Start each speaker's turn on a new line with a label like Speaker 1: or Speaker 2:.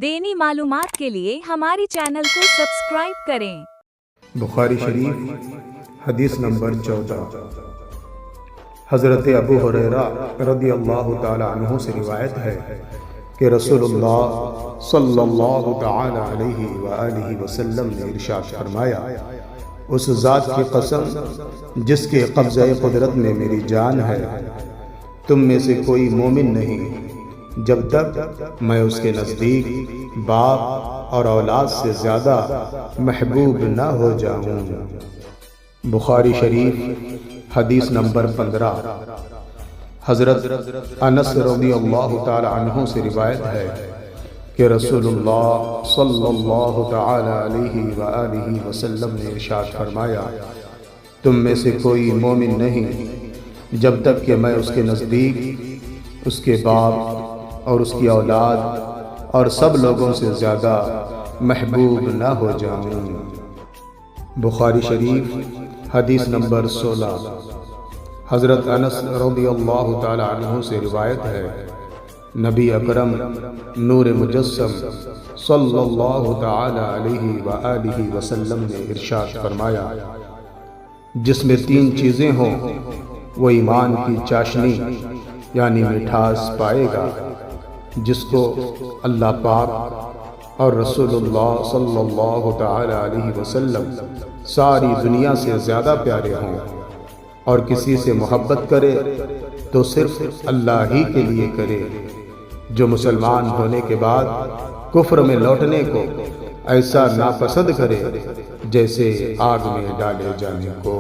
Speaker 1: دینی معلومات کے لیے ہماری چینل کو سبسکرائب کریں۔
Speaker 2: بخاری شریف حدیث نمبر 14۔ حضرت ابو ہریرہ رضی اللہ تعالی عنہ سے روایت ہے کہ رسول اللہ صلی اللہ تعالی علیہ وآلہ وسلم نے ارشاد فرمایا، اس ذات کی قسم جس کے قبضہ قدرت میں میری جان ہے، تم میں سے کوئی مومن نہیں جب تک میں اس کے نزدیک باپ اور اولاد سے زیادہ محبوب نہ ہو جاؤں۔ بخاری شریف حدیث نمبر 15۔ حضرت انس رضی اللہ تعالی عنہ سے روایت ہے کہ رسول اللہ صلی اللہ تعالی علیہ وآلہ وسلم نے ارشاد فرمایا، تم میں سے کوئی مومن نہیں جب تک کہ میں اس کے نزدیک اس کے باپ اور اس کی اولاد اور سب لوگوں سے زیادہ محبوب نہ ہو جاؤں۔ بخاری شریف حدیث نمبر 16۔ حضرت انس رضی اللہ تعالی عنہ سے روایت ہے، نبی اکرم نور مجسم صلی اللہ تعالی علیہ وآلہ وسلم نے ارشاد فرمایا، جس میں 3 چیزیں ہوں وہ ایمان کی چاشنی یعنی مٹھاس پائے گا، جس کو اللہ پاک اور رسول اللہ صلی اللہ تعالی علیہ وسلم ساری دنیا سے زیادہ پیارے ہوں، اور کسی سے محبت کرے تو صرف اللہ ہی کے لیے کرے، جو مسلمان ہونے کے بعد کفر میں لوٹنے کو ایسا ناپسند کرے جیسے آگ میں ڈالے جانے کو۔